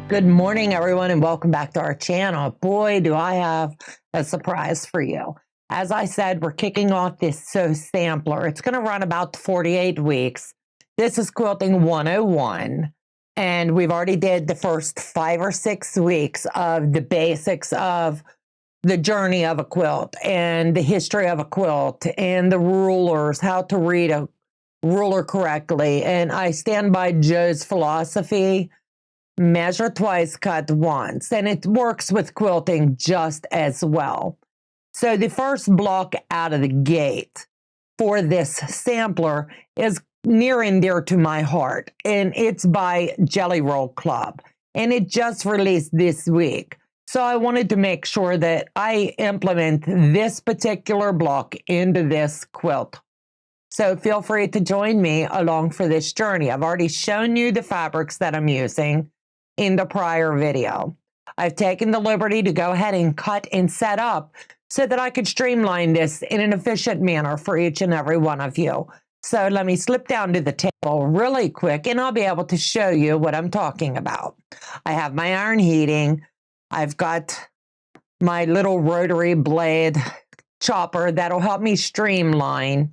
Good morning, everyone, and welcome back to our channel. Boy, do I have a surprise for you. As I said, we're kicking off this sampler. It's going to run about 48 weeks. This is Quilting 101, and we've already did the first 5 or 6 weeks of the basics of the journey of a quilt and the history of a quilt and the rulers, how to read a ruler correctly. And I stand by Joe's philosophy: measure twice, cut once, and it works with quilting just as well. So the first block out of the gate for this sampler is near and dear to my heart, and it's by Jelly Roll Club, and it just released this week. So I wanted to make sure that I implement this particular block into this quilt. So feel free to join me along for this journey. I've already shown you the fabrics that I'm using in the prior video. I've taken the liberty to go ahead and cut and set up so that I could streamline this in an efficient manner for each and every one of you. So let me slip down to the table really quick and I'll be able to show you what I'm talking about. I have my iron heating. I've got my little rotary blade chopper that'll help me streamline.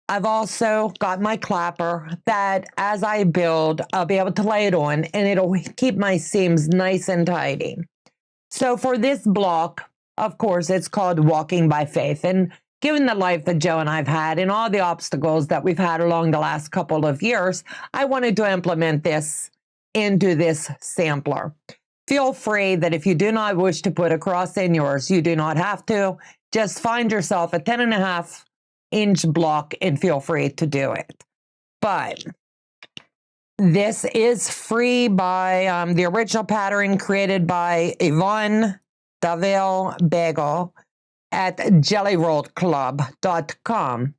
I've also got my clapper that as I build, I'll be able to lay it on and it'll keep my seams nice and tidy. So for this block, of course, it's called Walking by Faith. And given the life that Joe and I've had and all the obstacles that we've had along the last couple of years, I wanted to implement this into this sampler. Feel free that if you do not wish to put a cross in yours, you do not have to. Just find yourself a 10.5-inch block and feel free to do it. But this is free by the original pattern created by Yvonne Daville Bagel at jellyrollclub.com.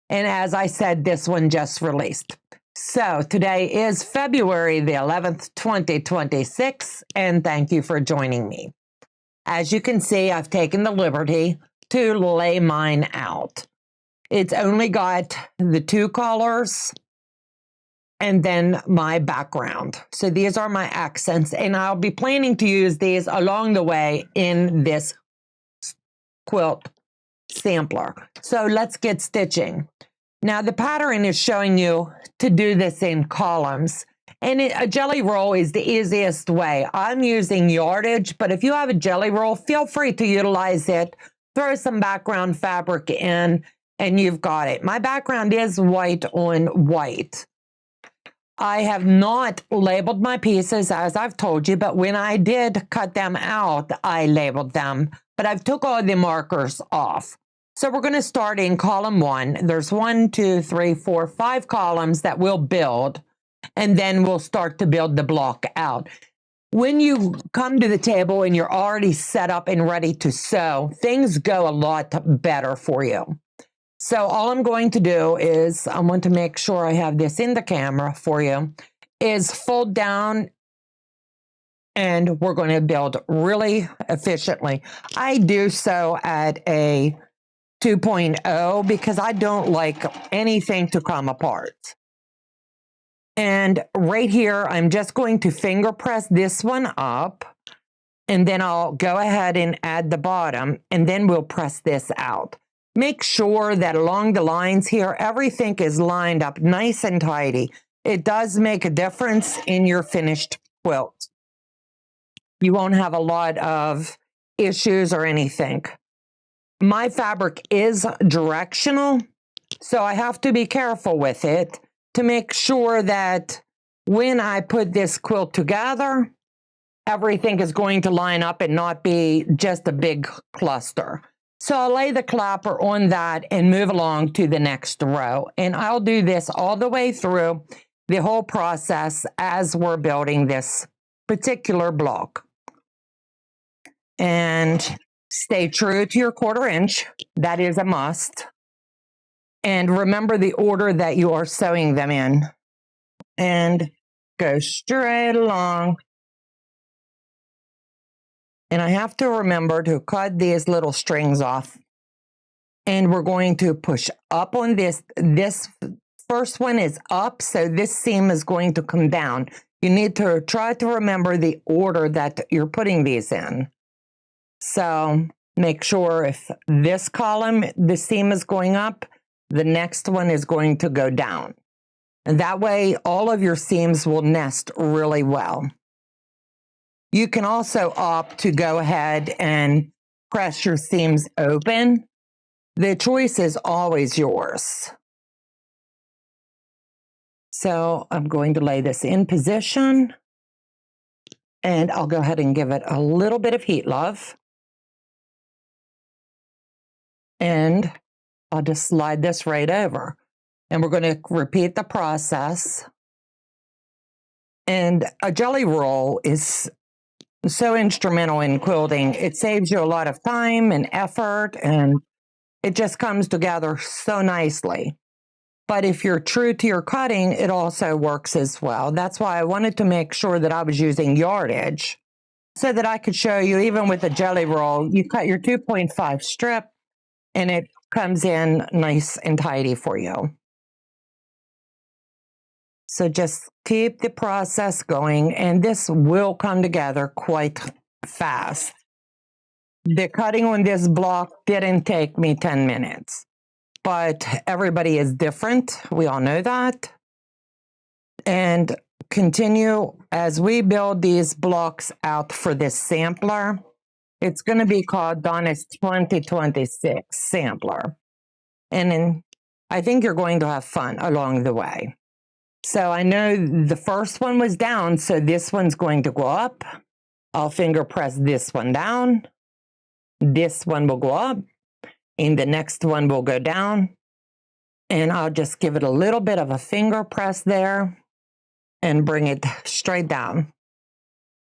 And as I said, this one just released. So today is February the 11th, 2026, and thank you for joining me. As you can see, I've taken the liberty to lay mine out. It's only got the 2 colors and then my background. So these are my accents, and I'll be planning to use these along the way in this quilt sampler. So let's get stitching. Now the pattern is showing you to do this in columns, and a jelly roll is the easiest way. I'm using yardage, but if you have a jelly roll, feel free to utilize it. Throw some background fabric in, and you've got it. My background is white on white. I have not labeled my pieces, as I've told you, but when I did cut them out, I labeled them, but I've took all the markers off. So we're going to start in column 1. There's 1, 2, 3, 4, 5 columns that we'll build, and then we'll start to build the block out. When you come to the table and you're already set up and ready to sew, things go a lot better for you. So all I'm going to do is, I want to make sure I have this in the camera for you, is fold down, and we're going to build really efficiently. I do so at a 2.0 because I don't like anything to come apart. And right here, I'm just going to finger press this one up, and then I'll go ahead and add the bottom, and then we'll press this out. Make sure that along the lines here, everything is lined up nice and tidy. It does make a difference in your finished quilt. You won't have a lot of issues or anything. My fabric is directional, so I have to be careful with it to make sure that when I put this quilt together, everything is going to line up and not be just a big cluster. So I'll lay the clapper on that and move along to the next row. And I'll do this all the way through the whole process as we're building this particular block. And stay true to your 1/4 inch. That is a must. And remember the order that you are sewing them in. And go straight along. And I have to remember to cut these little strings off. And we're going to push up on this. This first one is up, so this seam is going to come down. you need to try to remember the order that you're putting these in. So make sure if this column, the seam is going up, the next one is going to go down. And that way, all of your seams will nest really well. You can also opt to go ahead and press your seams open. The choice is always yours. So I'm going to lay this in position, and I'll go ahead and give it a little bit of heat, love. And I'll just slide this right over. And we're going to repeat the process. And a jelly roll is so instrumental in quilting. It saves you a lot of time and effort, and it just comes together so nicely. But if you're true to your cutting, it also works as well. That's why I wanted to make sure that I was using yardage so that I could show you, even with a jelly roll, you cut your 2.5 strip and it comes in nice and tidy for you. So just keep the process going, and this will come together quite fast. The cutting on this block didn't take me 10 minutes, but everybody is different. We all know that. And continue as we build these blocks out for this sampler. It's going to be called Donna's 2026 sampler. And then I think you're going to have fun along the way. So I know the first one was down, so this one's going to go up. I'll finger press this one down. This one will go up, and the next one will go down. And I'll just give it a little bit of a finger press there and bring it straight down.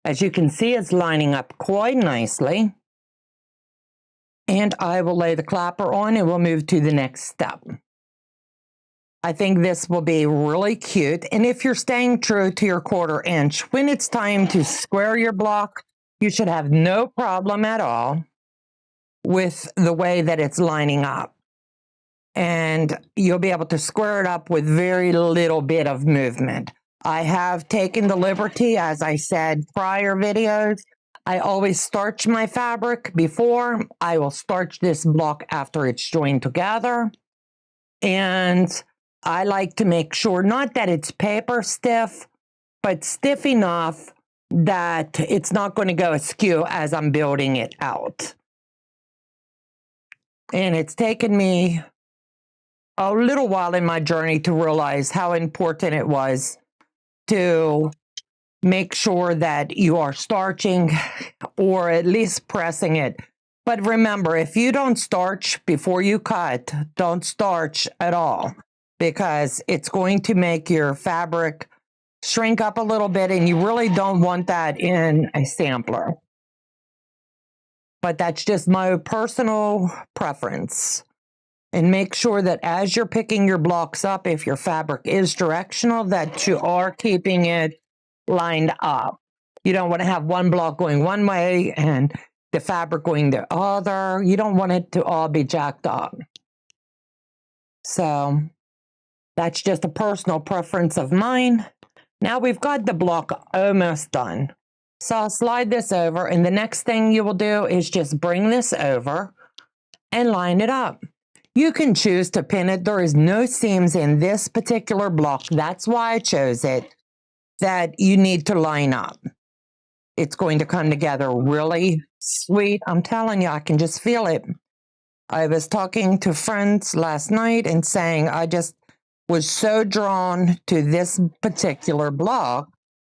As you can see, it's lining up quite nicely. And I will lay the clapper on and we'll move to the next step. I think this will be really cute. And if you're staying true to your 1/4 inch, when it's time to square your block, you should have no problem at all with the way that it's lining up. And you'll be able to square it up with very little bit of movement. I have taken the liberty, as I said prior videos, I always starch my fabric before. I will starch this block after it's joined together. And I like to make sure, not that it's paper stiff, but stiff enough that it's not going to go askew as I'm building it out. And it's taken me a little while in my journey to realize how important it was to make sure that you are starching or at least pressing it. But remember, if you don't starch before you cut, don't starch at all, because it's going to make your fabric shrink up a little bit, and you really don't want that in a sampler. But that's just my personal preference. And make sure that as you're picking your blocks up, if your fabric is directional, that you are keeping it lined up. You don't want to have one block going one way and the fabric going the other. You don't want it to all be jacked up. So that's just a personal preference of mine. Now we've got the block almost done. So I'll slide this over, and the next thing you will do is just bring this over and line it up. You can choose to pin it. There is no seams in this particular block. That's why I chose it, that you need to line up. It's going to come together really sweet. I'm telling you, I can just feel it. I was talking to friends last night and saying I just was so drawn to this particular block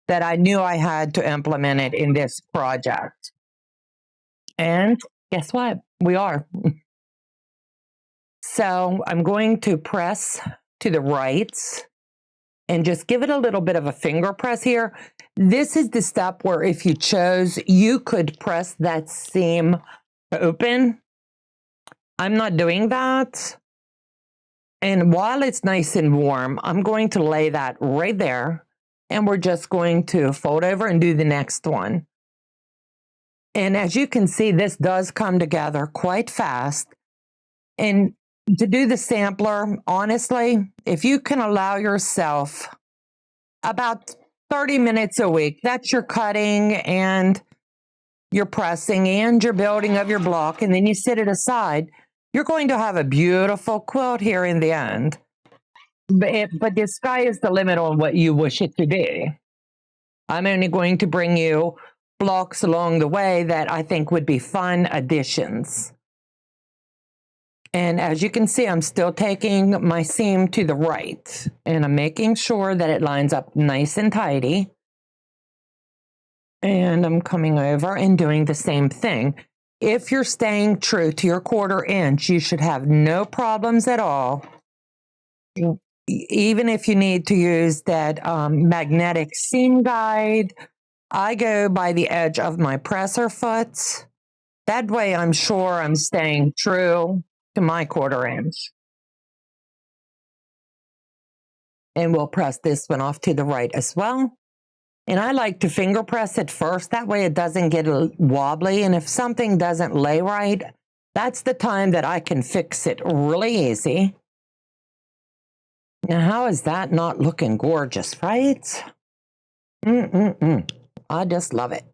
that I knew I had to implement it in this project. And guess what? We are. So I'm going to press to the right and just give it a little bit of a finger press here. This is the step where if you chose, you could press that seam open. I'm not doing that. And while it's nice and warm, I'm going to lay that right there, and we're just going to fold over and do the next one. And as you can see, this does come together quite fast. And to do the sampler, honestly, if you can allow yourself about 30 minutes a week. That's your cutting and your pressing and your building of your block. And then you set it aside. You're going to have a beautiful quilt here in the end. But the sky is the limit on what you wish it to be. I'm only going to bring you blocks along the way that I think would be fun additions. And as you can see, I'm still taking my seam to the right, and I'm making sure that it lines up nice and tidy. And I'm coming over and doing the same thing. If you're staying true to your 1/4 inch, you should have no problems at all. Even if you need to use that magnetic seam guide, I go by the edge of my presser foot. That way I'm sure I'm staying true to my 1/4 inch. And we'll press this one off to the right as well. And I like to finger press it first. That way it doesn't get wobbly. And if something doesn't lay right, that's the time that I can fix it really easy. Now, how is that not looking gorgeous, right? I just love it.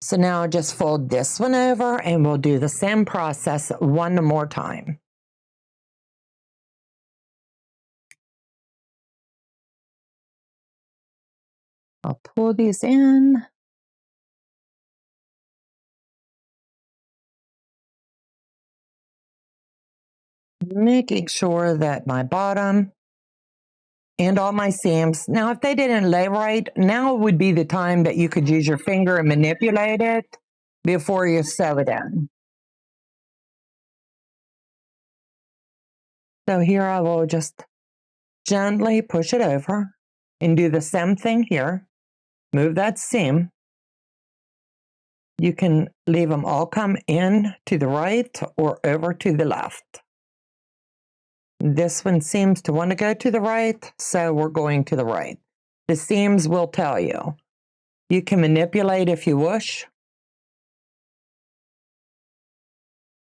So now just fold this one over and we'll do the same process one more time. I'll pull these in. Making sure that my bottom and all my seams. Now, if they didn't lay right, now would be the time that you could use your finger and manipulate it before you sew it in. So here I will just gently push it over and do the same thing here. Move that seam. You can leave them all come in to the right or over to the left. This one seems to want to go to the right, so we're going to the right. The seams will tell you. You can manipulate if you wish.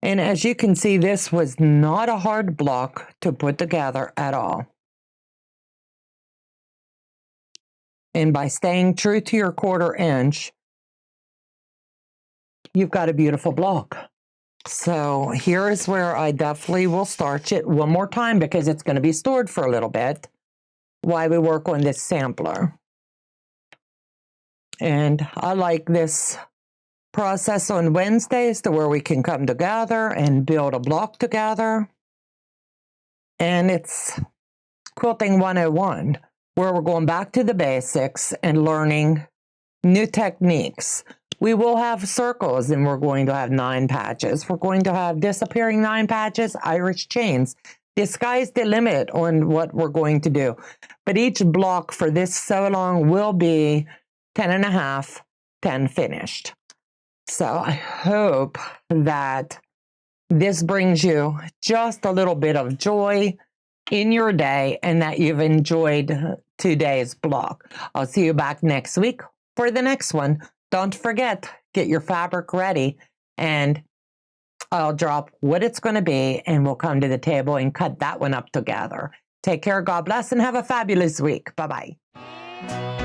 And as you can see, this was not a hard block to put together at all. And by staying true to your 1/4 inch, you've got a beautiful block. So here is where I definitely will starch it one more time because it's going to be stored for a little bit while we work on this sampler. And I like this process on Wednesdays to where we can come together and build a block together. And it's Quilting 101, where we're going back to the basics and learning new techniques. We will have circles and we're going to have 9 patches. We're going to have disappearing 9 patches, Irish chains. The sky's the limit on what we're going to do. But each block for this sew along will be 10.5, 10 finished. So I hope that this brings you just a little bit of joy in your day and that you've enjoyed today's block. I'll see you back next week for the next one. Don't forget, get your fabric ready and I'll drop what it's going to be and we'll come to the table and cut that one up together. Take care, God bless, and have a fabulous week. Bye-bye.